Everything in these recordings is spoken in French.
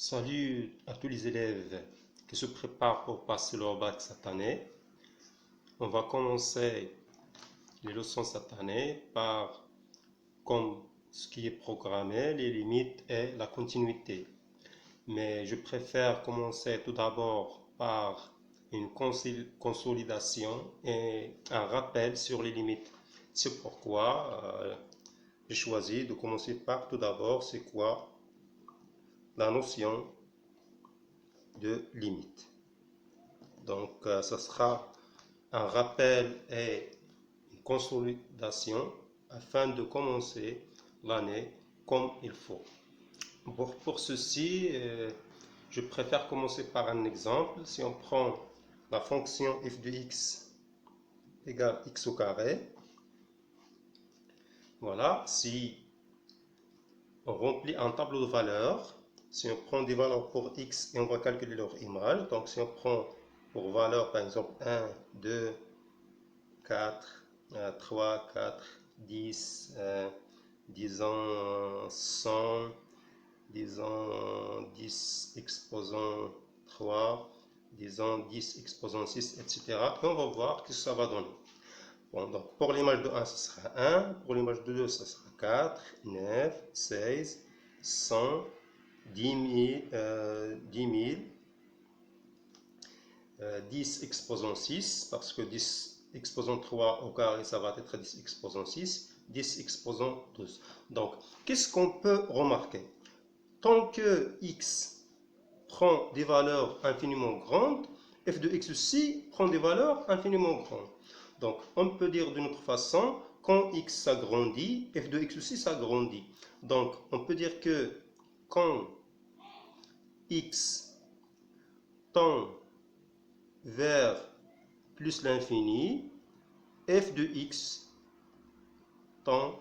Salut à tous les élèves qui se préparent pour passer leur bac cette année. On va commencer les leçons cette année par, comme ce qui est programmé, les limites et la continuité. Mais je préfère commencer tout d'abord par une consolidation et un rappel sur les limites. C'est pourquoi j'ai choisi de commencer par tout d'abord, c'est quoi la notion de limite. Donc, ça sera un rappel et une consolidation afin de commencer l'année comme il faut. Pour ceci, je préfère commencer par un exemple. Si on prend la fonction f de x égale x au carré, voilà, si on remplit un tableau de valeurs, si on prend des valeurs pour x et on va calculer leur image, donc si on prend pour valeur par exemple 1, 2, 4, 3, 4, 10, disons 100, disons 10 exposant 3, disons 10 exposant 6, etc. Et on va voir ce que ça va donner. Bon, donc pour l'image de 1, ce sera 1, pour l'image de 2, ce sera 4, 9, 16, 100, 10 000, 10 exposant 6, parce que 10 exposant 3 au carré, ça va être 10 exposant 6, 10 exposant 12. Donc, qu'est-ce qu'on peut remarquer? Tant que x prend des valeurs infiniment grandes, f de x aussi prend des valeurs infiniment grandes. Donc, on peut dire d'une autre façon, quand x s'agrandit, f de x aussi s'agrandit. Donc, on peut dire que quand x tend vers plus l'infini, f de x tend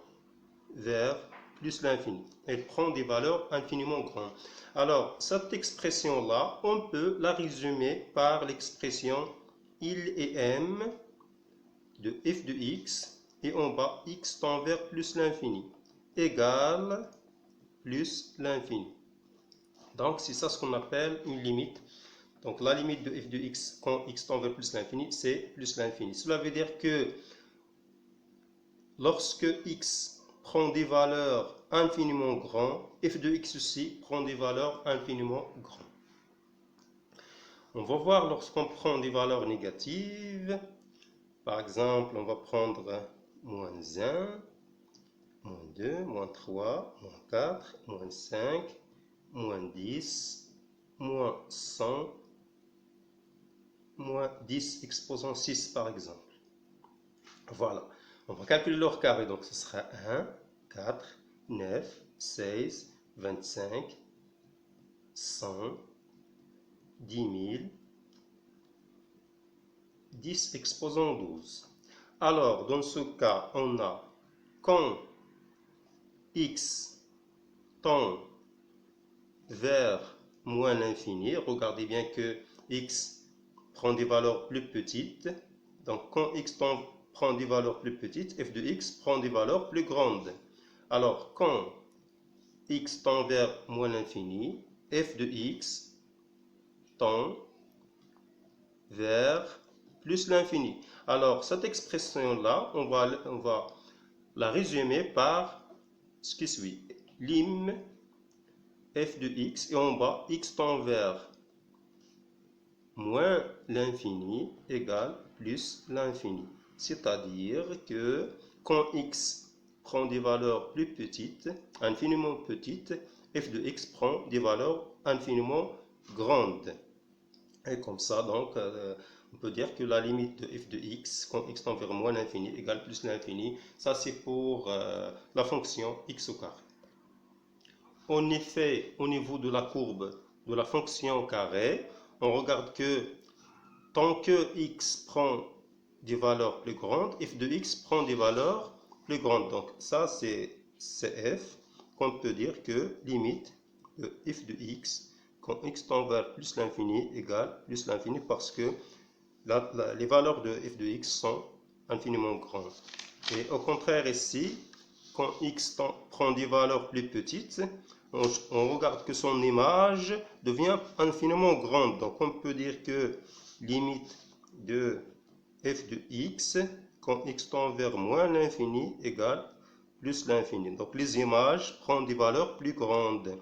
vers plus l'infini. Elle prend des valeurs infiniment grandes. Alors, cette expression-là, on peut la résumer par l'expression il et m de f de x, et en bas, x tend vers plus l'infini, égale plus l'infini. Donc, c'est ça ce qu'on appelle une limite. Donc, la limite de f de x quand x tend vers plus l'infini, c'est plus l'infini. Cela veut dire que lorsque x prend des valeurs infiniment grandes, f de x aussi prend des valeurs infiniment grandes. On va voir lorsqu'on prend des valeurs négatives. Par exemple, on va prendre moins 1, moins 2, moins 3, moins 4, moins 5, moins 10, moins 100, moins 10 exposant 6 par exemple. Voilà. On va calculer leur carré. Donc ce sera 1, 4, 9, 16, 25, 100, 10 000, 10 exposant 12. Alors, dans ce cas, on a quand x tend vers moins l'infini, regardez bien que x prend des valeurs plus petites. Donc, quand x prend des valeurs plus petites, f de x prend des valeurs plus grandes. Alors, quand x tend vers moins l'infini, f de x tend vers plus l'infini. Alors, cette expression-là, on va la résumer par ce qui suit. Lim f de x, et en bas, x tend vers moins l'infini égale plus l'infini. C'est-à-dire que quand x prend des valeurs plus petites, infiniment petites, f de x prend des valeurs infiniment grandes. Et comme ça, donc, on peut dire que la limite de f de x, quand x tend vers moins l'infini égale plus l'infini, ça c'est pour la fonction x au carré. En effet, au niveau de la courbe de la fonction au carré, on regarde que tant que x prend des valeurs plus grandes, f de x prend des valeurs plus grandes. Donc ça c'est f, qu'on peut dire que limite de f de x, quand x tend vers plus l'infini égale plus l'infini, parce que les valeurs de f de x sont infiniment grandes. Et au contraire ici, quand x prend des valeurs plus petites, on regarde que son image devient infiniment grande. Donc on peut dire que limite de f de x quand x tend vers moins l'infini égale plus l'infini. Donc les images prennent des valeurs plus grandes.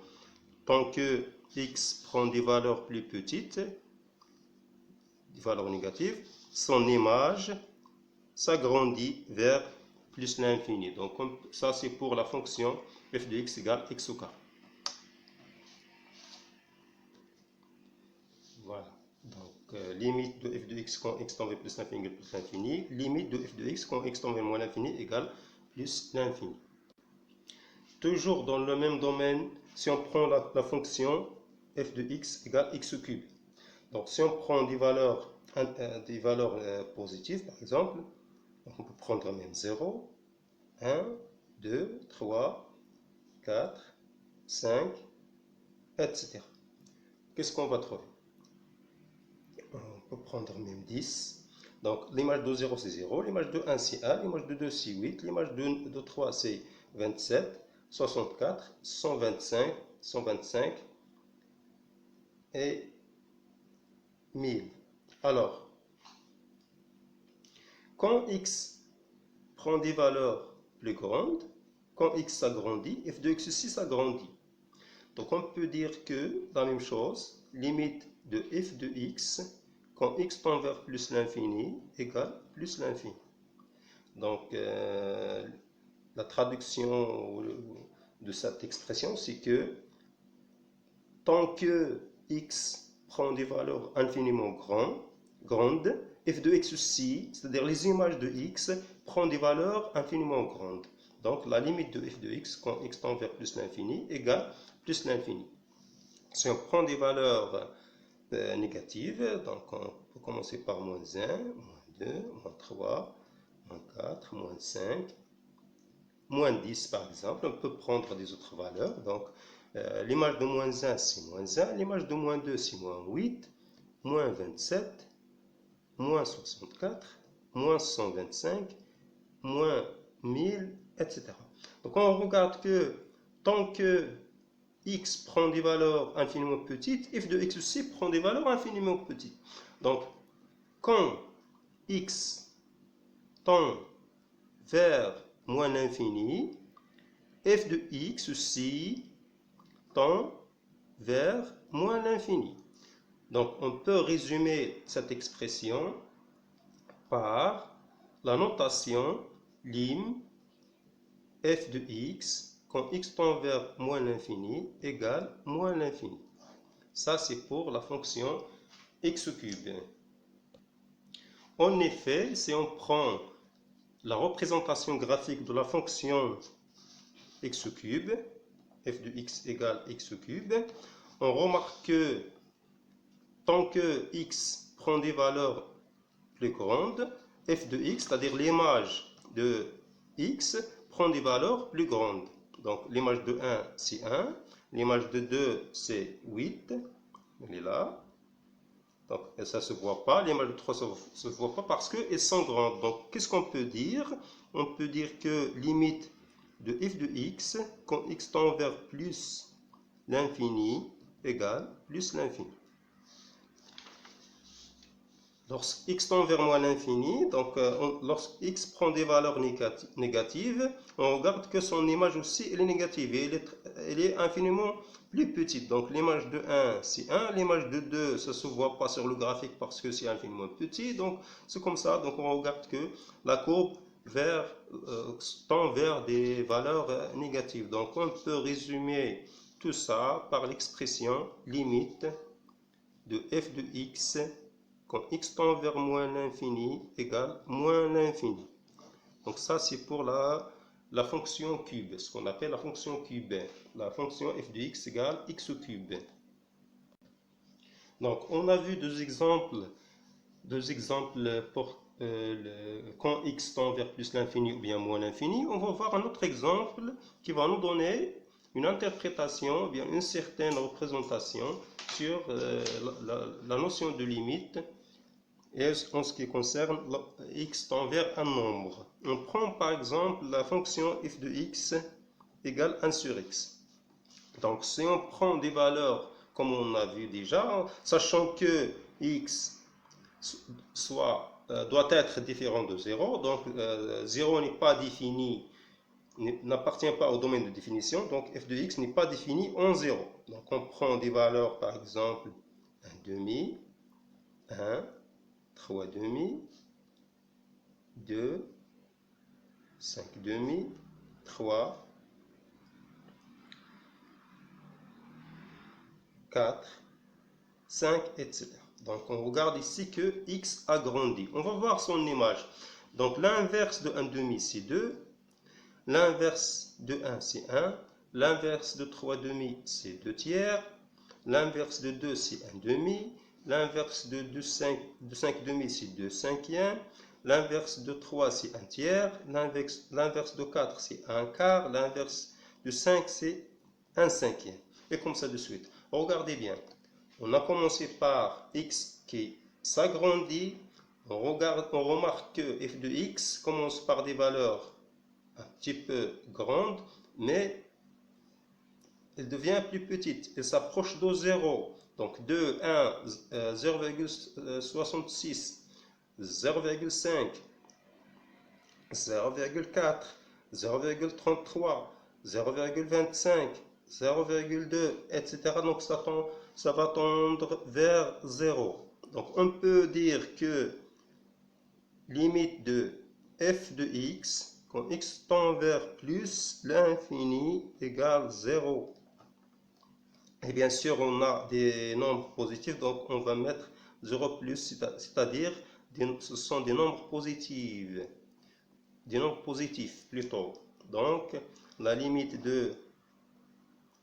Tant que x prend des valeurs plus petites, des valeurs négatives, son image s'agrandit vers plus l'infini. Donc ça c'est pour la fonction f de x égale x au carré. Voilà. Donc limite de f de x quand x tend vers plus l'infini égale plus l'infini. Limite de f de x quand x tend vers moins l'infini égale plus l'infini. Toujours dans le même domaine, si on prend la fonction f de x égale x au cube. Donc si on prend des valeurs positives, par exemple, on peut prendre même 0, 1, 2, 3, 4, 5, etc. Qu'est-ce qu'on va trouver? On peut prendre même 10. Donc l'image de 0 c'est 0, l'image de 1 c'est 1, l'image de 2 c'est 8, l'image de 3 c'est 27, 64, 125, 125 et 1000. Alors, quand x prend des valeurs plus grandes, quand x s'agrandit, f de x aussi s'agrandit. Donc on peut dire que la même chose, limite de f de x quand x tend vers plus l'infini égale plus l'infini. Donc la traduction de cette expression, c'est que tant que x prend des valeurs infiniment grandes, f de x aussi, c'est-à-dire les images de x, prend des valeurs infiniment grandes. Donc la limite de f de x quand x tend vers plus l'infini égale plus l'infini. Si on prend des valeurs négatives, donc on peut commencer par moins 1, moins 2, moins 3, moins 4, moins 5, moins 10 par exemple. On peut prendre des autres valeurs. Donc l'image de moins 1 c'est moins 1, l'image de moins 2 c'est moins 8, moins 27, moins 64, moins 125, moins 1000, etc. Donc on regarde que tant que x prend des valeurs infiniment petites, f de x aussi prend des valeurs infiniment petites. Donc quand x tend vers moins l'infini, f de x aussi tend vers moins l'infini. Donc on peut résumer cette expression par la notation lim f de x quand x tend vers moins l'infini égale moins l'infini. Ça c'est pour la fonction x au cube. En effet, si on prend la représentation graphique de la fonction x au cube, f de x égale x au cube, on remarque que tant que x prend des valeurs plus grandes, f de x, c'est-à-dire l'image de x, prend des valeurs plus grandes. Donc l'image de 1 c'est 1, l'image de 2 c'est 8, elle est là. Donc ça ne se voit pas, l'image de 3 ne se voit pas parce qu'elles sont grandes. Donc qu'est-ce qu'on peut dire? On peut dire que limite de f de x quand x tend vers plus l'infini égale plus l'infini. Lorsque x tend vers moins l'infini, donc lorsque x prend des valeurs négatives, on regarde que son image aussi elle est négative et elle est infiniment plus petite. Donc l'image de 1 c'est 1, l'image de 2 ça ne se voit pas sur le graphique parce que c'est infiniment petit. Donc c'est comme ça, donc on regarde que la courbe tend vers des valeurs négatives. Donc on peut résumer tout ça par l'expression limite de f de x quand x tend vers moins l'infini égale moins l'infini. Donc ça c'est pour la fonction cube, ce qu'on appelle la fonction cube, la fonction f de x égale x au cube. Donc on a vu deux exemples pour quand x tend vers plus l'infini ou bien moins l'infini. On va voir un autre exemple qui va nous donner une interprétation, ou bien une certaine représentation sur la notion de limite et en ce qui concerne x tend vers un nombre. On prend par exemple la fonction f de x égale 1 sur x. Donc, si on prend des valeurs, comme on a vu déjà, sachant que x doit être différent de 0, donc 0 n'est pas défini, n'appartient pas au domaine de définition, donc f de x n'est pas défini en 0. Donc, on prend des valeurs, par exemple, 1 demi, 1, 3 demi, 2, 5 demi, 3, 4, 5, etc. Donc on regarde ici que x a grandi. On va voir son image. Donc l'inverse de 1 demi c'est 2, l'inverse de 1 c'est 1, l'inverse de 3 demi c'est 2 tiers, l'inverse de 2 c'est 1 demi, l'inverse de 5 demi c'est 2 cinquièmes, l'inverse de 3 c'est 1 tiers, l'inverse de 4 c'est 1 quart, l'inverse de 5 c'est 1 cinquième. Et comme ça de suite. Regardez bien. On a commencé par x qui s'agrandit. On remarque que f de x commence par des valeurs un petit peu grandes, mais elle devient plus petite. Elle s'approche de 0. Donc 2, 1, 0,66, 0,5, 0,4, 0,33, 0,25, 0,2, etc. Donc ça va tendre vers 0. Donc on peut dire que limite de f de x, quand x tend vers plus l'infini égale 0. Et bien sûr, on a des nombres positifs, donc on va mettre 0 plus, c'est-à-dire ce sont des nombres positifs. Des nombres positifs plutôt. Donc, la limite de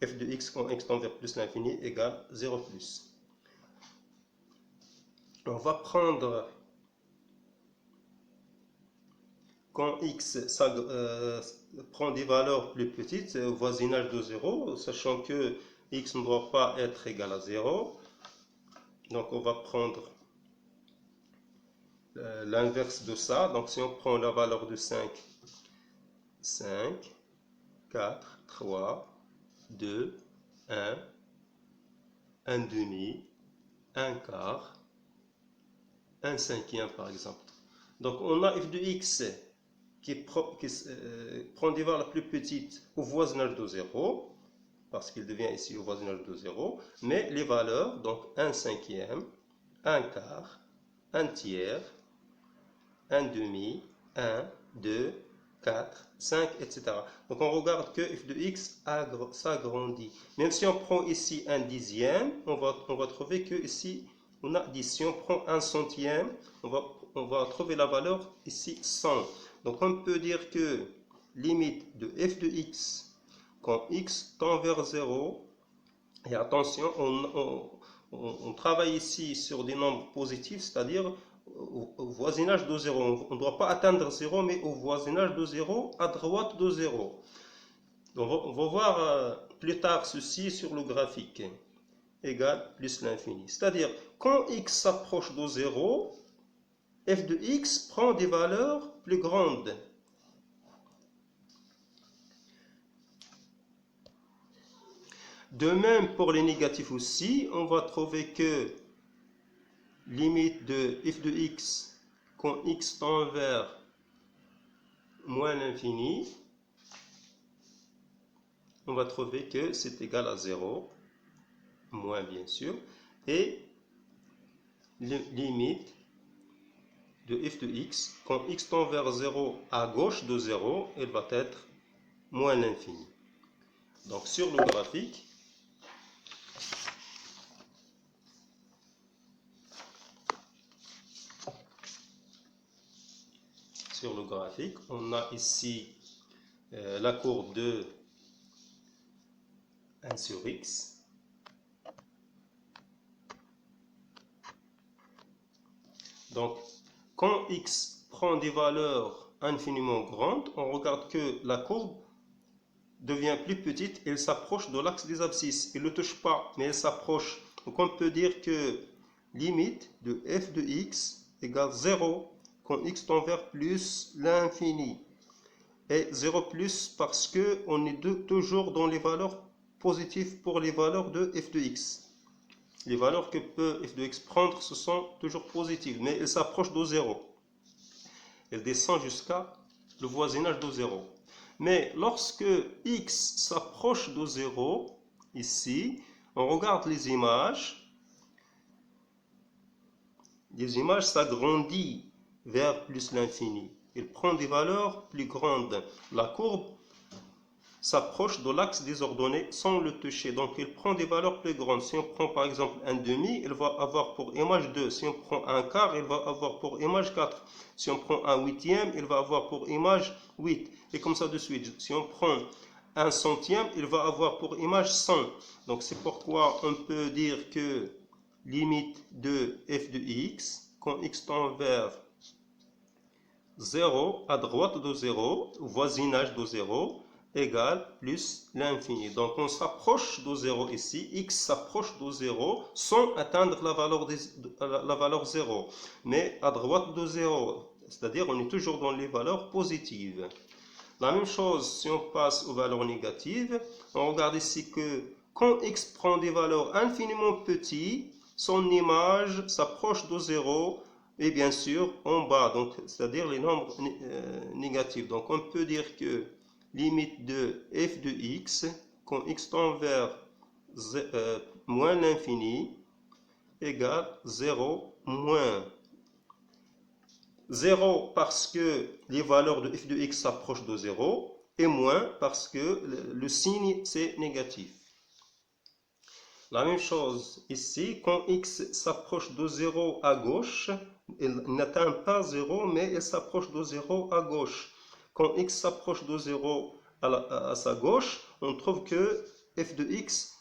f de x quand x tend vers plus l'infini égale 0 plus. On va prendre quand x prend des valeurs plus petites, au voisinage de 0, sachant que x ne doit pas être égal à 0. Donc on va prendre l'inverse de ça. Donc si on prend la valeur de 5, 4, 3, 2, 1, 1 demi, 1 quart, 1 cinquième par exemple. Donc on a f de x qui prend des valeurs plus petites au voisinage de 0, parce qu'il devient ici au voisinage de 0, mais les valeurs, donc 1 cinquième, 1 quart, 1 tiers, 1 demi, 1, 2, 4, 5, etc. Donc on regarde que f de x s'agrandit. Même si on prend ici un dixième, on va trouver que ici on a 10. Si on prend un centième, on va trouver la valeur ici 100. Donc on peut dire que limite de f de x quand x tend vers 0, et attention, on travaille ici sur des nombres positifs, c'est-à-dire au voisinage de 0. On ne doit pas atteindre 0, mais au voisinage de 0, à droite de 0. On va voir plus tard ceci sur le graphique. Égal plus l'infini. C'est-à-dire, quand x s'approche de 0, f de x prend des valeurs plus grandes. De même pour les négatifs aussi, on va trouver que limite de f de x quand x tend vers moins l'infini, on va trouver que c'est égal à 0, moins bien sûr, et limite de f de x, quand x tend vers 0 à gauche de 0, elle va être moins l'infini. Donc sur le graphique, on a ici la courbe de 1 sur x. Donc, quand x prend des valeurs infiniment grandes, on regarde que la courbe devient plus petite et elle s'approche de l'axe des abscisses. Elle ne le touche pas, mais elle s'approche. Donc, on peut dire que limite de f de x égale 0 quand x tend vers plus l'infini. Et 0 plus parce qu'on est toujours dans les valeurs positif pour les valeurs de f de x. Les valeurs que peut f de x prendre, ce sont toujours positives, mais elles s'approchent de 0. Elles descendent jusqu'à le voisinage de 0. Mais lorsque x s'approche de 0, ici, on regarde les images s'agrandissent vers plus l'infini. Il prend des valeurs plus grandes. La courbe s'approche de l'axe des ordonnées sans le toucher. Donc, il prend des valeurs plus grandes. Si on prend par exemple un demi, il va avoir pour image 2. Si on prend un quart, il va avoir pour image 4. Si on prend un huitième, il va avoir pour image 8. Et comme ça de suite. Si on prend un centième, il va avoir pour image 100. Donc, c'est pourquoi on peut dire que limite de f de x, quand x tend vers 0, à droite de 0, voisinage de 0, égale plus l'infini. Donc on s'approche de 0 ici, x s'approche de 0 sans atteindre la valeur 0, mais à droite de 0, c'est-à-dire on est toujours dans les valeurs positives. La même chose si on passe aux valeurs négatives, on regarde ici que quand x prend des valeurs infiniment petites, son image s'approche de 0 et bien sûr en bas, donc c'est-à-dire les nombres négatifs. Donc on peut dire que limite de f de x, quand x tend vers moins l'infini, égale 0 moins 0 parce que les valeurs de f de x s'approchent de 0 et moins parce que le signe c'est négatif. La même chose ici, quand x s'approche de 0 à gauche, il n'atteint pas 0 mais il s'approche de 0 à gauche. Quand x s'approche de 0 à sa gauche, on trouve que f de x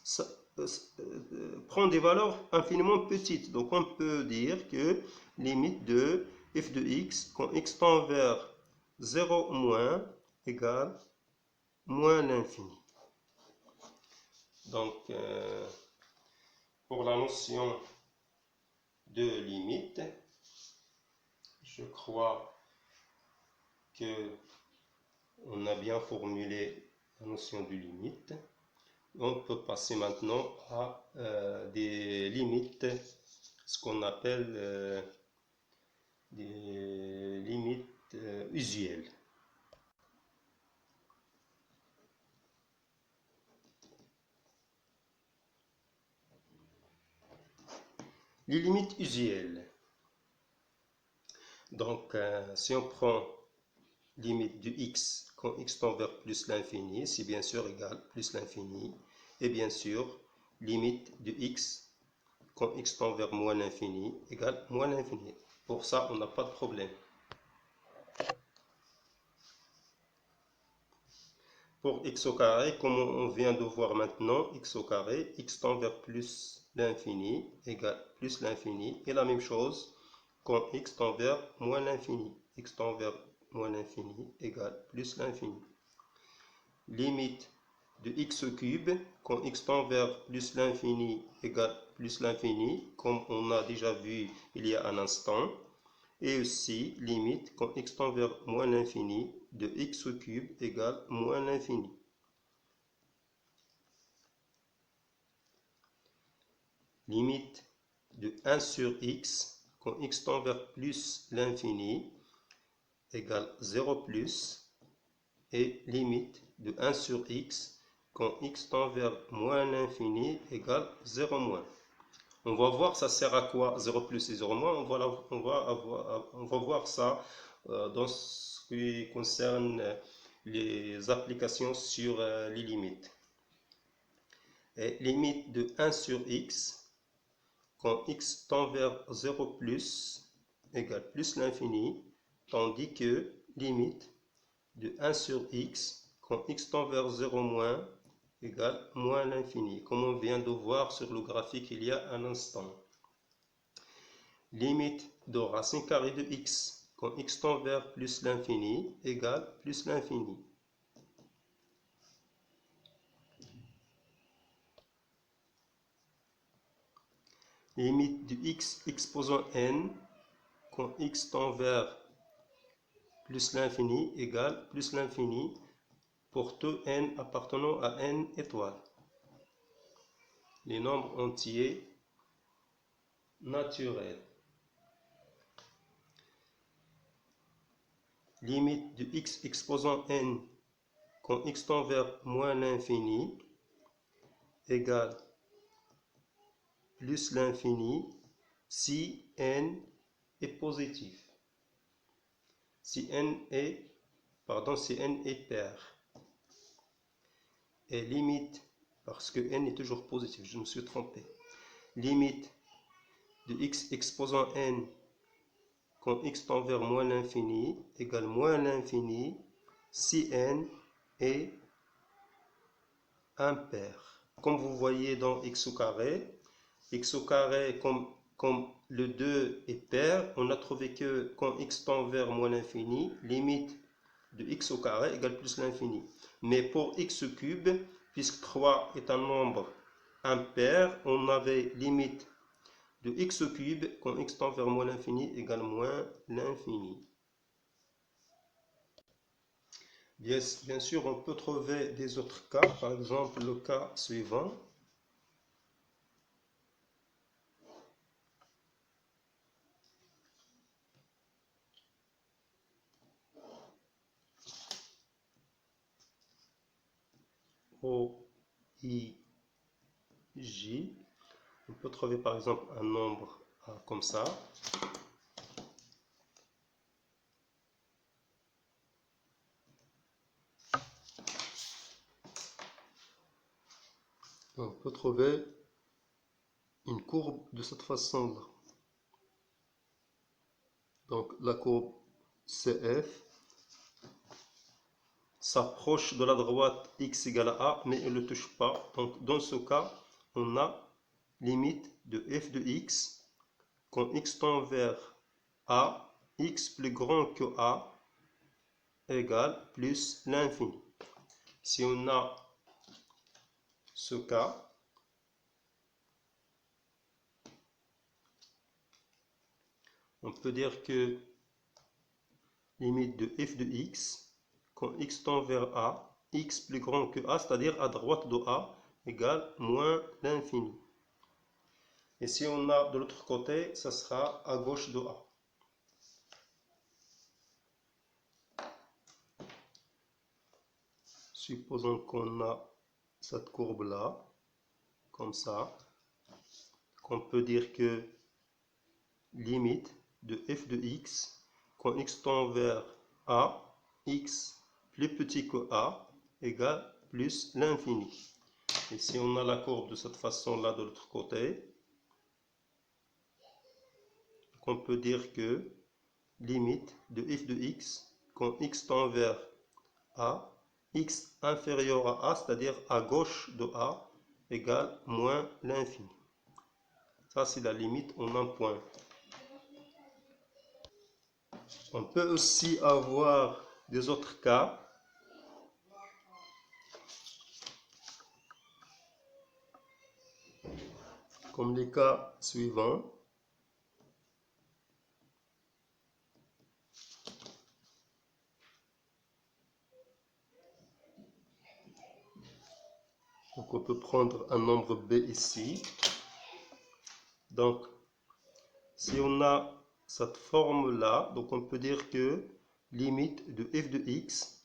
prend des valeurs infiniment petites. Donc on peut dire que limite de f de x, quand x tend vers 0 moins, égale moins l'infini. Donc, pour la notion de limite, je crois que on a bien formulé la notion de limite. On peut passer maintenant à des limites, ce qu'on appelle des limites usuelles. Les limites usuelles. Donc, si on prend limite de x quand x tend vers plus l'infini, c'est bien sûr égal plus l'infini. Et bien sûr, limite de x quand x tend vers moins l'infini égale moins l'infini. Pour ça, on n'a pas de problème. Pour x au carré, comme on vient de voir maintenant, x au carré, x tend vers plus l'infini égale plus l'infini. Et la même chose quand x tend vers moins l'infini. X tend vers moins l'infini égale plus l'infini. Limite de x au cube quand x tend vers plus l'infini égale plus l'infini, comme on a déjà vu il y a un instant. Et aussi limite quand x tend vers moins l'infini de x au cube égale moins l'infini. Limite de 1 sur x quand x tend vers plus l'infini égale 0 plus. Et limite de 1 sur x quand x tend vers moins l'infini égale 0 moins. On va voir ça sert à quoi 0 plus et 0 moins. On va voir ça dans ce qui concerne les applications sur les limites. Et limite de 1 sur x quand x tend vers 0 plus égale plus l'infini, tandis que limite de 1 sur x quand x tend vers 0 moins égale moins l'infini, comme on vient de voir sur le graphique il y a un instant. Limite de racine carrée de x quand x tend vers plus l'infini égale plus l'infini. Limite de x exposant n quand x tend vers plus l'infini égale plus l'infini pour tout n appartenant à n étoiles. les nombres entiers naturels. Limite de x exposant n quand x tend vers moins l'infini égale plus l'infini si n est positif. Si n est pair. Et limite, parce que n est toujours positif, je me suis trompé. Limite de x exposant n quand x tend vers moins l'infini égale moins l'infini si n est impair. Comme vous voyez dans x au carré, comme le 2 est pair, on a trouvé que quand x tend vers moins l'infini, limite de x au carré égale plus l'infini. Mais pour x cube, puisque 3 est un nombre impair, on avait limite de x cube quand x tend vers moins l'infini égale moins l'infini. Bien sûr, on peut trouver des autres cas, par exemple le cas suivant. O, I, J. On peut trouver par exemple un nombre comme ça. On peut trouver une courbe de cette façon-là. Donc la courbe CF s'approche de la droite x égale à a, mais elle ne touche pas. Donc dans ce cas, on a limite de f de x quand x tend vers a, x plus grand que a égale plus l'infini. Si on a ce cas, on peut dire que limite de f de x quand x tend vers a, x plus grand que a, c'est-à-dire à droite de a, égale moins l'infini. Et si on a de l'autre côté, ça sera à gauche de a. Supposons qu'on a cette courbe-là, comme ça, qu'on peut dire que limite de f de x, quand x tend vers a, x plus petit que a, égale plus l'infini. Et si on a la courbe de cette façon-là de l'autre côté, on peut dire que limite de f de x, quand x tend vers a, x inférieur à a, c'est-à-dire à gauche de a, égale moins l'infini. Ça, c'est la limite en un point. On peut aussi avoir des autres cas. Comme les cas suivants. Donc on peut prendre un nombre b ici. Donc si on a cette forme-là, donc on peut dire que limite de f de x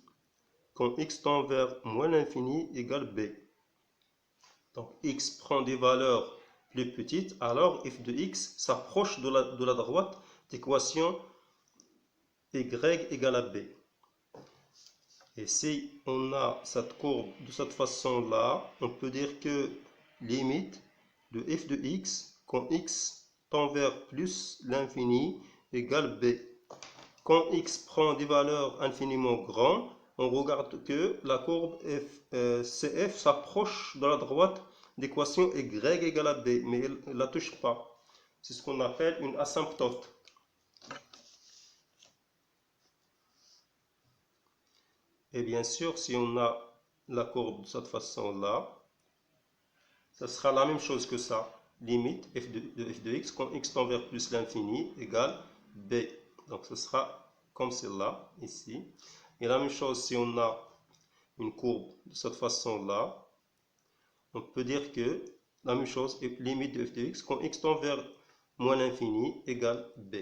quand x tend vers moins l'infini égale b. Donc x prend des valeurs plus petites, alors f de x s'approche de la droite d'équation y égale à b. Et si on a cette courbe de cette façon-là, on peut dire que limite de f de x quand x tend vers plus l'infini égale b. Quand x prend des valeurs infiniment grandes, on regarde que la courbe CF s'approche de la droite d'équation y égale à b, mais elle ne la touche pas. C'est ce qu'on appelle une asymptote. Et bien sûr, si on a la courbe de cette façon-là, ça sera la même chose que ça. Limite de f de x quand x tend vers plus l'infini égale b. Donc ce sera comme celle-là, ici. Et la même chose si on a une courbe de cette façon-là, on peut dire que la même chose, limite de f de x, quand x tend vers moins l'infini égale b.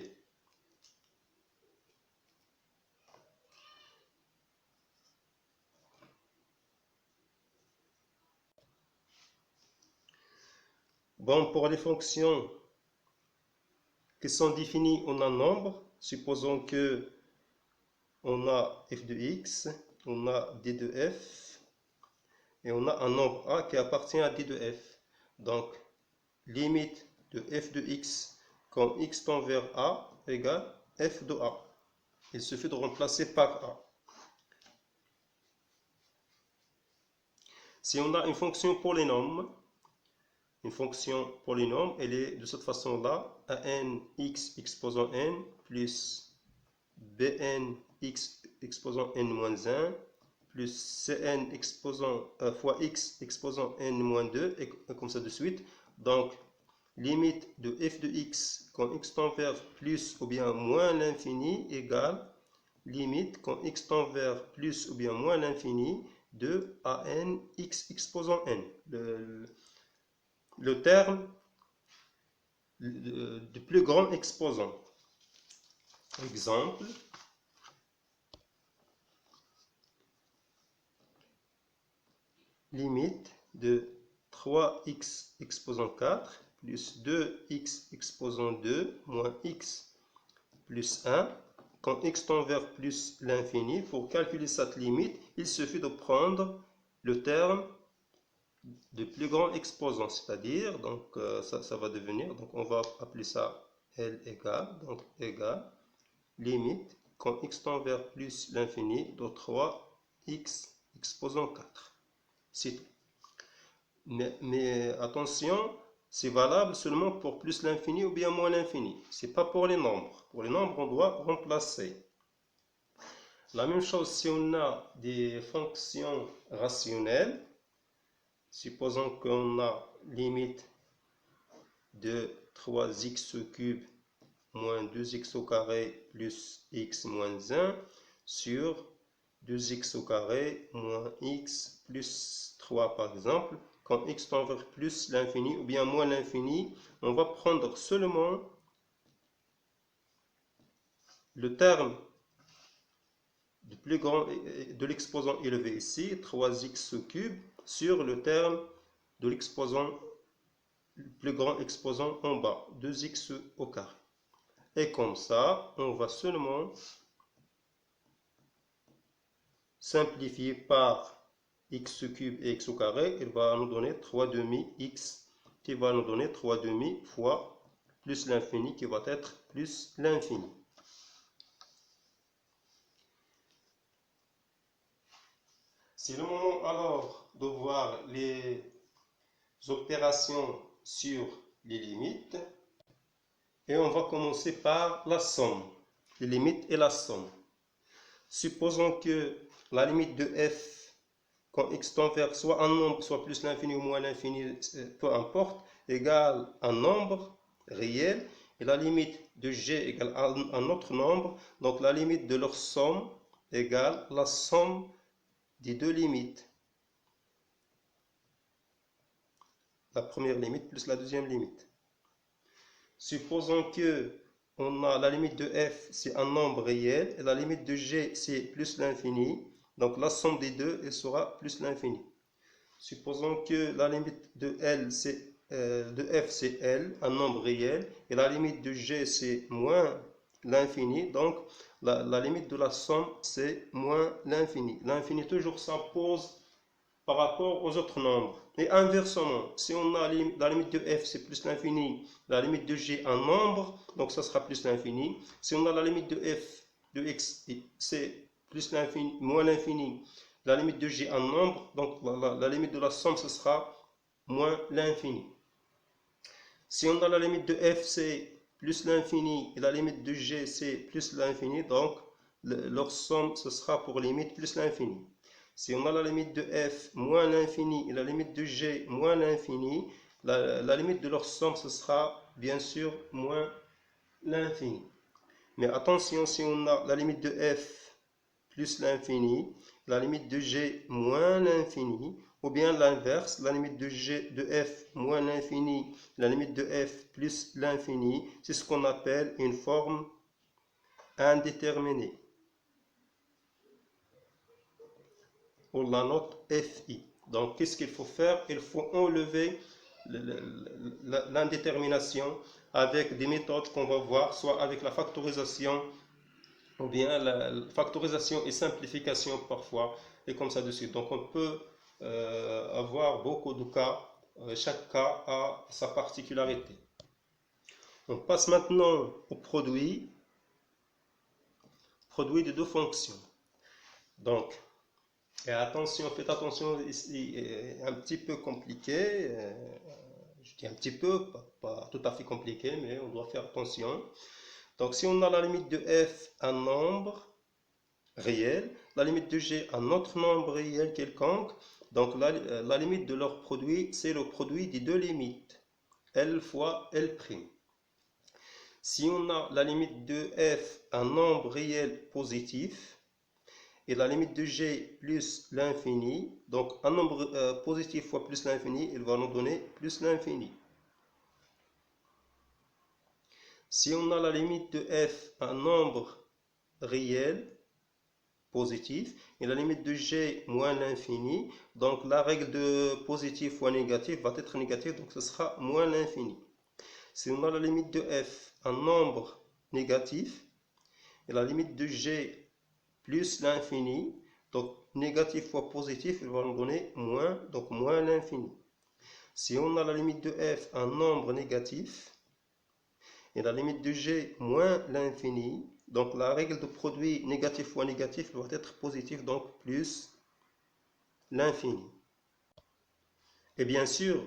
Bon, pour les fonctions qui sont définies en un nombre, supposons que on a f de x, on a d de f, et on a un nombre a qui appartient à d de f. Donc, limite de f de x quand x tend vers a égale f de a. Il suffit de remplacer par a. Si on a une fonction polynôme, elle est de cette façon-là, an x exposant n plus bn x exposant n-1 plus cn exposant fois x exposant n-2 et comme ça de suite. Donc, limite de f de x quand x tend vers plus ou bien moins l'infini égale limite quand x tend vers plus ou bien moins l'infini de an x exposant n. Le terme du plus grand exposant. Exemple, limite de 3x exposant 4 plus 2x exposant 2 moins x plus 1. Quand x tend vers plus l'infini, pour calculer cette limite, il suffit de prendre le terme de plus grand exposant, c'est-à-dire, donc ça va devenir, donc on va appeler ça L égale, donc égale, limite, quand x tend vers plus l'infini, de 3x exposant 4. C'est tout. Mais attention, c'est valable seulement pour plus l'infini ou bien moins l'infini. C'est pas pour les nombres. Pour les nombres, on doit remplacer. La même chose si on a des fonctions rationnelles. Supposons qu'on a limite de 3x cube moins 2x au carré plus x moins 1 sur 2x au carré moins x plus 3 par exemple. Quand x tend vers plus l'infini ou bien moins l'infini, on va prendre seulement le terme du plus grand de l'exposant élevé ici, 3x cube, sur le terme de l'exposant le plus grand exposant en bas, 2x au carré. Et comme ça, on va seulement simplifier par x cube et x au carré, il va nous donner 3 demi x qui va nous donner 3 demi fois plus l'infini qui va être plus l'infini. C'est le moment alors de voir les opérations sur les limites. Et on va commencer par la somme, les limites et la somme. Supposons que la limite de f, quand x tend vers soit un nombre, soit plus l'infini ou moins l'infini, peu importe, égale un nombre réel, et la limite de g égale un autre nombre, donc la limite de leur somme égale la somme des deux limites. La première limite plus la deuxième limite. Supposons que on a la limite de f, c'est un nombre réel, et la limite de g, c'est plus l'infini. Donc la somme des deux, elle sera plus l'infini. Supposons que la limite de f, c'est L, un nombre réel, et la limite de g, c'est moins l'infini. Donc la limite de la somme, c'est moins l'infini. L'infini toujours s'impose par rapport aux autres nombres. Et inversement, si on a la limite de f, c'est plus l'infini, la limite de g, un nombre, donc ça sera plus l'infini. Si on a la limite de f de x, c'est plus l'infini, moins l'infini, la limite de g, un nombre, donc la limite de la somme, ce sera moins l'infini. Si on a la limite de f, c'est plus l'infini, et la limite de g, c'est plus l'infini, donc leur somme, ce sera pour limite plus l'infini. Si on a la limite de f moins l'infini et la limite de g moins l'infini, la limite de leur somme, ce sera bien sûr moins l'infini. Mais attention, si on a la limite de f plus l'infini, la limite de g moins l'infini, ou bien l'inverse, la limite de g de f moins l'infini, la limite de f plus l'infini, c'est ce qu'on appelle une forme indéterminée, ou la note fi. Donc, qu'est-ce qu'il faut faire? Il faut enlever l'indétermination avec des méthodes qu'on va voir, soit avec la factorisation, ou bien la factorisation et simplification parfois, et comme ça de suite. Donc, on peut avoir beaucoup de cas, chaque cas a sa particularité. On passe maintenant au produit de deux fonctions. Donc, et attention, faites attention, ici un petit peu compliqué, je dis un petit peu, pas tout à fait compliqué, mais on doit faire attention. Donc, si on a la limite de f un nombre réel, la limite de g un autre nombre réel quelconque, donc la limite de leur produit, c'est le produit des deux limites, L fois L'. Si on a la limite de f un nombre réel positif, et la limite de g plus l'infini, donc un nombre positif fois plus l'infini, il va nous donner plus l'infini. Si on a la limite de f un nombre réel positif et la limite de g moins l'infini, donc la règle de positif fois négatif va être négative, donc ce sera moins l'infini. Si on a la limite de f un nombre négatif et la limite de g plus l'infini, donc négatif fois positif, il va nous donner moins, donc moins l'infini. Si on a la limite de f un nombre négatif et la limite de g moins l'infini, donc la règle de produit négatif fois négatif doit être positif, donc plus l'infini. Et bien sûr,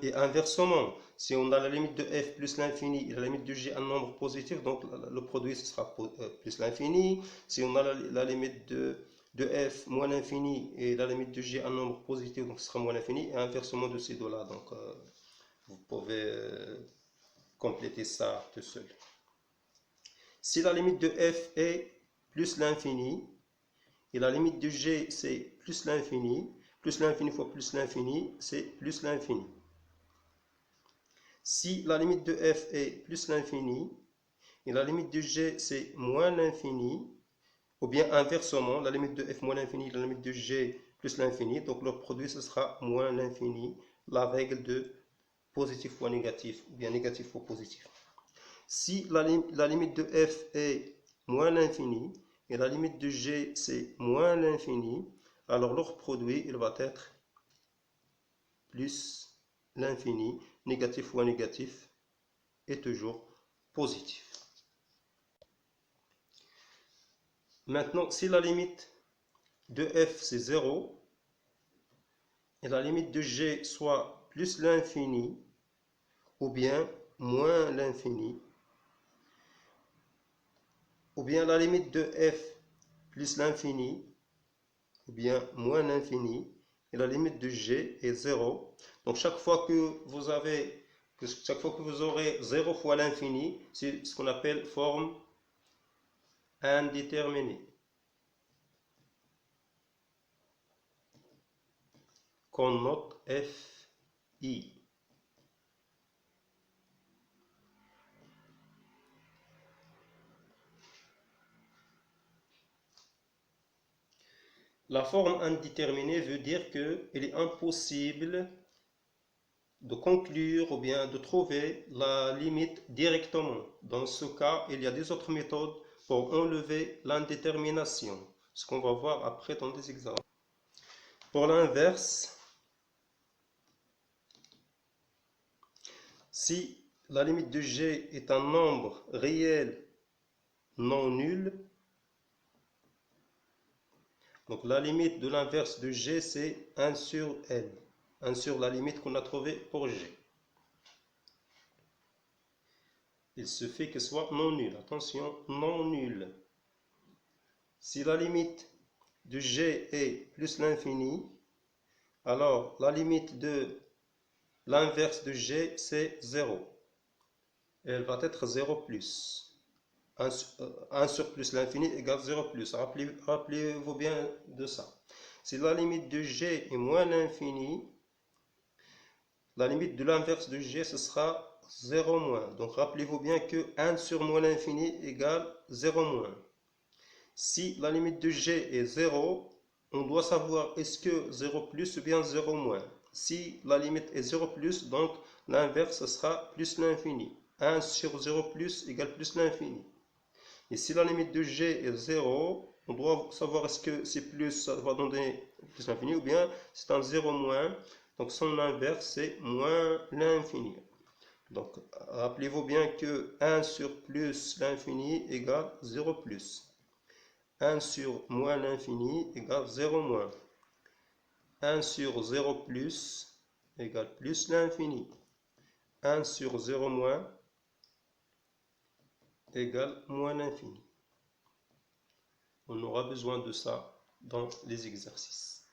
et inversement, si on a la limite de f plus l'infini et la limite de g un nombre positif, donc le produit ce sera plus l'infini. Si on a la limite de f moins l'infini et la limite de g un nombre positif, donc ce sera moins l'infini, et inversement de ces deux-là. Donc vous pouvez compléter ça tout seul. Si la limite de f est plus l'infini et la limite de g c'est plus l'infini fois plus l'infini, c'est plus l'infini. Si la limite de f est plus l'infini et la limite de g c'est moins l'infini, ou bien inversement, la limite de f moins l'infini et la limite de g plus l'infini, donc leur produit ce sera moins l'infini, la règle de positif fois négatif, ou bien négatif fois positif. Si la limite de f est moins l'infini et la limite de g c'est moins l'infini, alors leur produit il va être plus l'infini, négatif fois négatif est toujours positif. Maintenant, si la limite de f c'est 0 et la limite de g soit plus l'infini ou bien moins l'infini, ou bien la limite de f plus l'infini ou bien moins l'infini et la limite de g est 0. Donc chaque fois que vous aurez 0 fois l'infini, c'est ce qu'on appelle forme indéterminée. Qu'on note FI. La forme indéterminée veut dire qu'il est impossible de conclure ou bien de trouver la limite directement. Dans ce cas, il y a des autres méthodes pour enlever l'indétermination, ce qu'on va voir après dans des exemples. Pour l'inverse, si la limite de g est un nombre réel non nul, donc la limite de l'inverse de g c'est 1 sur n, 1 sur la limite qu'on a trouvée pour g. Il se fait que ce soit non nul. Attention, non nul. Si la limite de g est plus l'infini, alors la limite de l'inverse de g c'est 0. Et elle va être 0 plus. 1 sur plus l'infini égale 0 plus. Rappelez-vous bien de ça. Si la limite de g est moins l'infini, la limite de l'inverse de g, ce sera 0 moins. Donc rappelez-vous bien que 1 sur moins l'infini égale 0 moins. Si la limite de g est 0, on doit savoir est-ce que 0 plus ou bien 0 moins. Si la limite est 0 plus, donc l'inverse ce sera plus l'infini. 1 sur 0 plus égale plus l'infini. Et si la limite de g est 0, on doit savoir est-ce que c'est plus, ça va donner plus l'infini, ou bien c'est un 0 moins. Donc son inverse c'est moins l'infini. Donc rappelez-vous bien que 1 sur plus l'infini égale 0 plus. 1 sur moins l'infini égale 0 moins. 1 sur 0 plus égale plus l'infini. 1 sur 0 moins égale moins l'infini. On aura besoin de ça dans les exercices.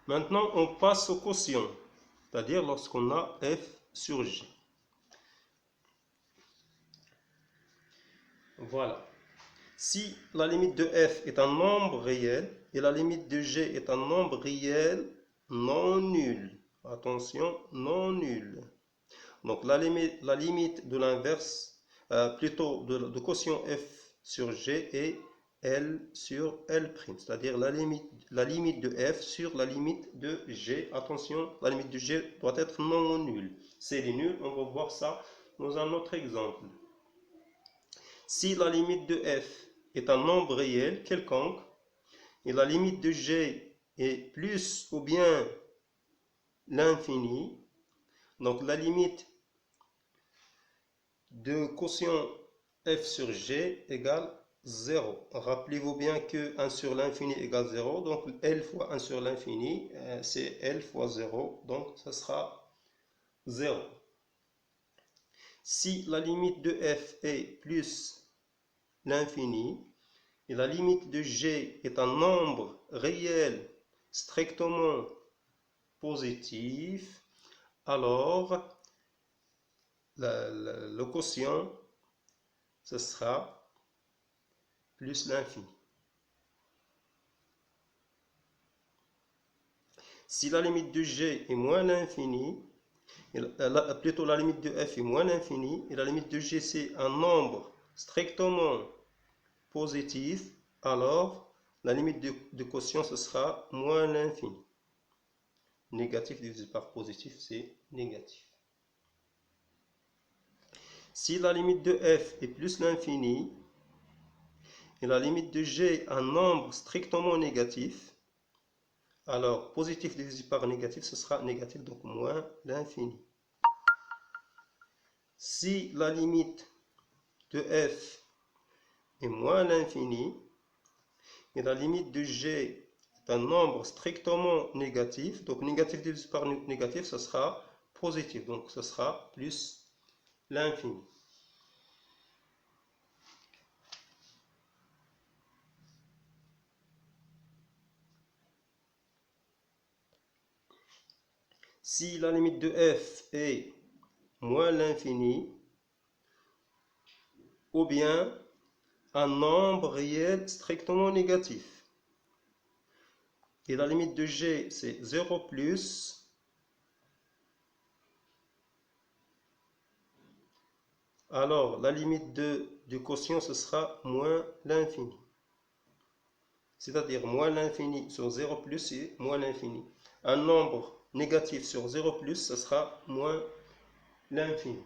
Maintenant, on passe au quotient, c'est-à-dire lorsqu'on a f sur g. Voilà. Si la limite de f est un nombre réel et la limite de g est un nombre réel non nul. Attention, non nul. Donc la limite de l'inverse, plutôt de quotient f sur g est L sur L', c'est-à-dire la limite de f sur la limite de g. Attention, la limite de g doit être non nulle. C'est nul, on va voir ça dans un autre exemple. Si la limite de f est un nombre réel quelconque et la limite de g est plus ou bien l'infini, donc la limite de quotient f sur g égale 0. Rappelez-vous bien que 1 sur l'infini égale 0, donc L fois 1 sur l'infini, c'est L fois 0, donc ça sera 0. Si la limite de f est plus l'infini, et la limite de g est un nombre réel strictement positif, alors le quotient, ce sera plus l'infini. Si la limite de g est moins l'infini, plutôt la limite de f est moins l'infini, et la limite de g c'est un nombre strictement positif, alors la limite de quotient ce sera moins l'infini. Négatif divisé par positif, c'est négatif. Si la limite de f est plus l'infini et la limite de g un nombre strictement négatif, alors positif divisé par négatif, ce sera négatif, donc moins l'infini. Si la limite de f est moins l'infini et la limite de g est un nombre strictement négatif, donc négatif divisé par négatif, ce sera positif, donc ce sera plus l'infini. Si la limite de f est moins l'infini, ou bien un nombre réel strictement négatif, et la limite de g c'est 0 plus, alors la limite du quotient ce sera moins l'infini. C'est-à-dire moins l'infini sur 0 plus et moins l'infini. Un nombre négatif sur 0 plus, ce sera moins l'infini.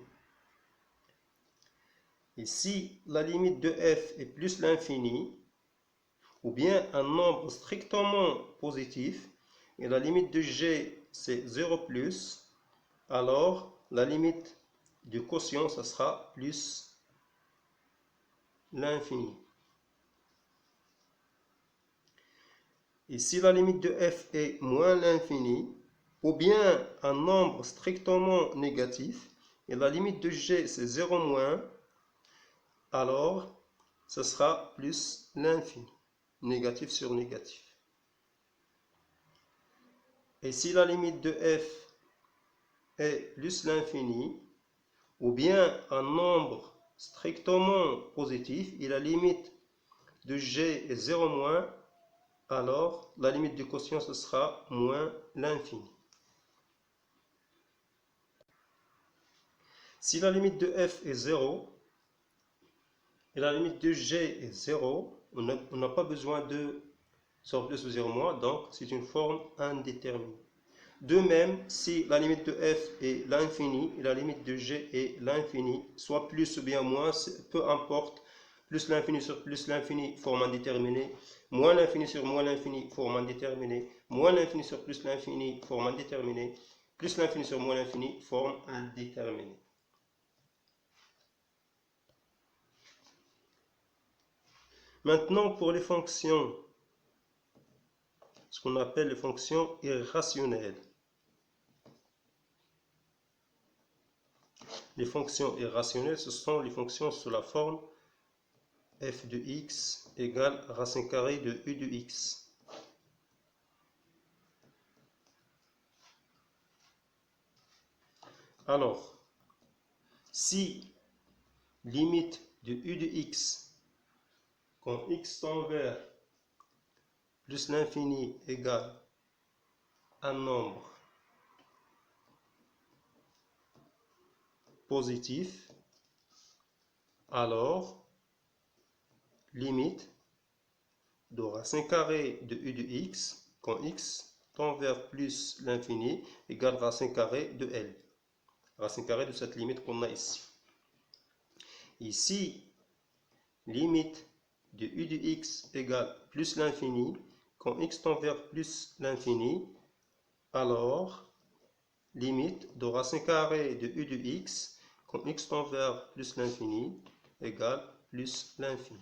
Et si la limite de f est plus l'infini, ou bien un nombre strictement positif, et la limite de g c'est 0 plus, alors la limite du quotient, ce sera plus l'infini. Et si la limite de f est moins l'infini, ou bien un nombre strictement négatif, et la limite de g c'est 0 moins, alors ce sera plus l'infini, négatif sur négatif. Et si la limite de f est plus l'infini, ou bien un nombre strictement positif, et la limite de g est 0 moins, alors la limite du quotient ce sera moins l'infini. Si la limite de f est 0 et la limite de g est 0, on n'a pas besoin de sur plus ou 0 moins, donc c'est une forme indéterminée. De même, si la limite de f est l'infini et la limite de g est l'infini, soit plus ou bien moins, peu importe, plus l'infini sur plus l'infini, forme indéterminée, moins l'infini sur moins l'infini, forme indéterminée, moins l'infini sur plus l'infini, forme indéterminée, plus l'infini sur moins l'infini, forme indéterminée. Maintenant, pour les fonctions, ce qu'on appelle les fonctions irrationnelles. Les fonctions irrationnelles, ce sont les fonctions sous la forme f de x égale racine carrée de u de x. Alors, si limite de u de x quand x tend vers plus l'infini égale un nombre positif, alors limite de racine carrée de u de x quand x tend vers plus l'infini égale racine carrée de L. Racine carrée de cette limite qu'on a ici. Ici, limite de u de x égale plus l'infini quand x tend vers plus l'infini, alors limite de racine carrée de u de x quand x tend vers plus l'infini égale plus l'infini.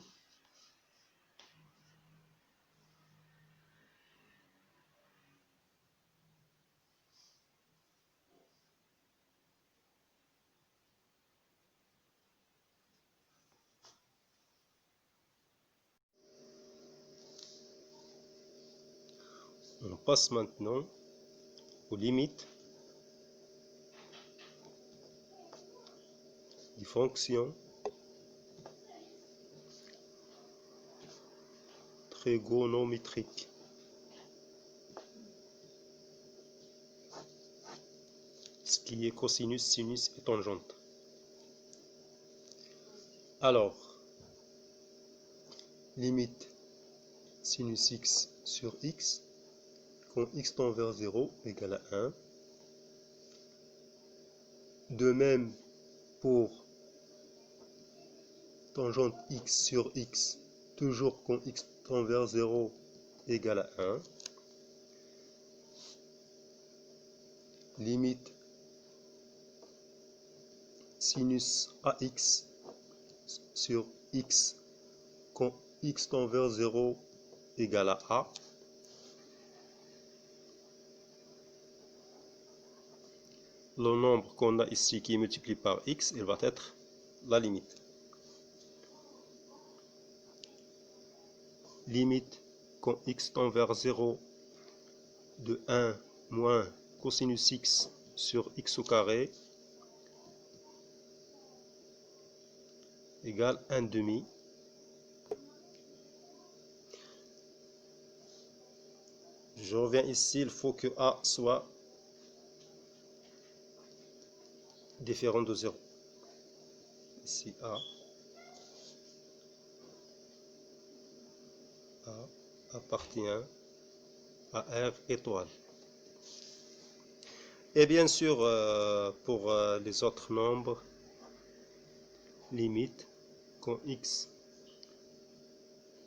On passe maintenant aux limites des fonctions trigonométriques. Ce qui est cosinus, sinus et tangente. Alors, limite sinus x sur x quand x tend vers 0 égale à 1. De même pour tangente x sur x, toujours quand x tend vers 0 égale à 1. Limite sinus ax sur x quand x tend vers 0 égale à a. Le nombre qu'on a ici qui est multiplié par x, il va être la limite. Limite quand x tend vers 0 de 1 moins cosinus x sur x au carré égale 1 demi. Je reviens ici, il faut que a soit différent de 0. Ici a appartient à R étoile. Et bien sûr, pour les autres nombres, limite quand x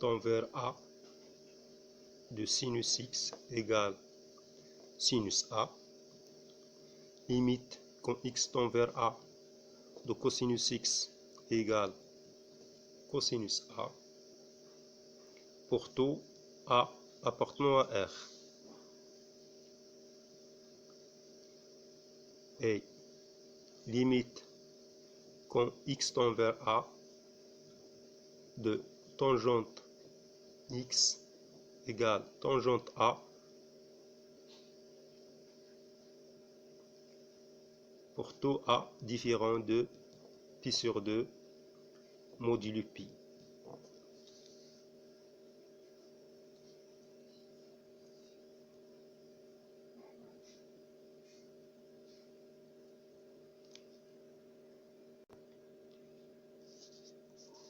tend vers a de sinus x égale sinus a. Limite quand x tend vers a de cosinus x égale cosinus a. Pour tout a appartenant à R. Et limite quand x tend vers a de tangente x égale tangente a pour tout a différent de pi sur 2 modulo pi.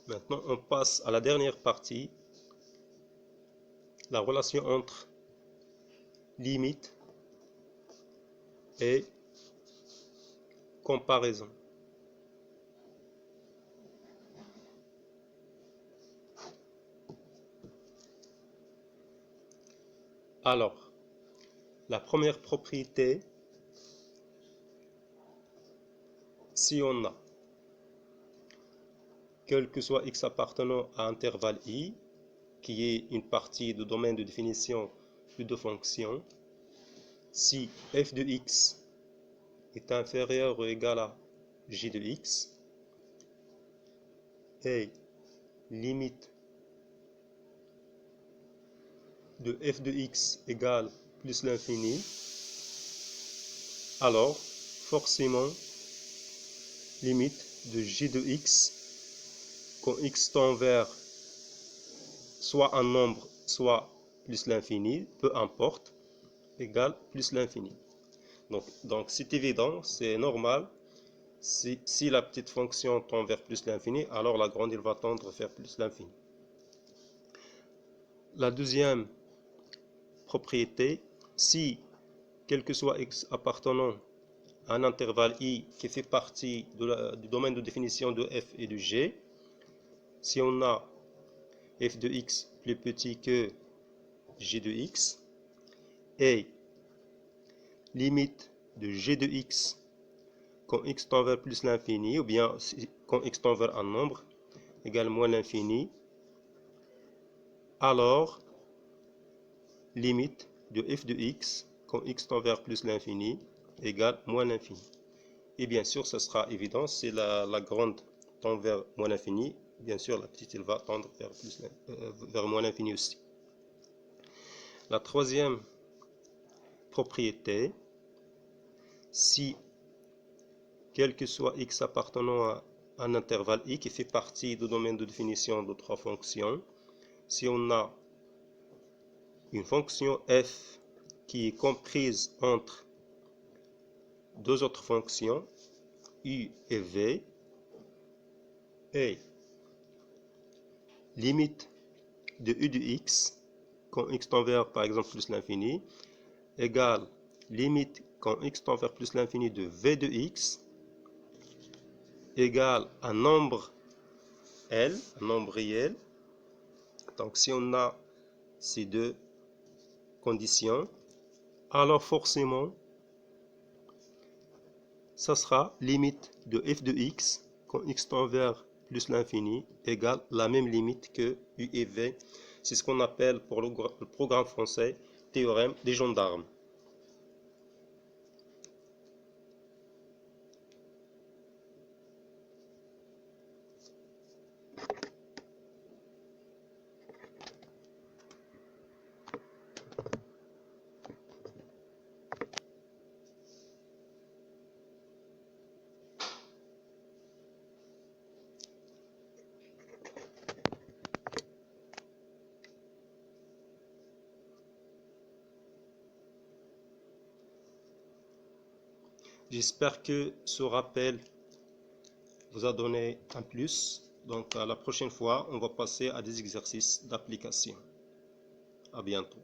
Maintenant, on passe à la dernière partie, la relation entre limite et comparaison. Alors, la première propriété, si on a quel que soit x appartenant à intervalle i, qui est une partie du domaine de définition de deux fonctions, si f de x est inférieur ou égal à j de x, et limite de f de x égale plus l'infini, alors forcément limite de j de x quand x tend vers soit un nombre soit plus l'infini, peu importe, égale plus l'infini. Donc c'est évident, c'est normal. Si la petite fonction tend vers plus l'infini, alors la grande elle va tendre vers plus l'infini. La deuxième propriété, si quel que soit x appartenant à un intervalle i qui fait partie du domaine de définition de f et de g, si on a f de x plus petit que g de x, et limite de g de x quand x tend vers plus l'infini, ou bien quand x tend vers un nombre égale moins l'infini, alors limite de f de x quand x tend vers plus l'infini égale moins l'infini. Et bien sûr, ce sera évident, si la grande tend vers moins l'infini, bien sûr, la petite elle va tendre vers moins l'infini aussi. La troisième propriété, si quel que soit x appartenant à un intervalle i qui fait partie du domaine de définition de trois fonctions, si on a une fonction f qui est comprise entre deux autres fonctions, u et v, et limite de u de x quand x tend vers par exemple plus l'infini égale limite quand x tend vers plus l'infini de v de x égale un nombre L, un nombre réel. Donc si on a ces deux conditions, alors forcément ça sera limite de f de x quand x tend vers plus l'infini égale la même limite que u et v. C'est ce qu'on appelle pour le programme français théorème des gendarmes. J'espère que ce rappel vous a donné un plus. Donc à la prochaine fois, on va passer à des exercices d'application. À bientôt.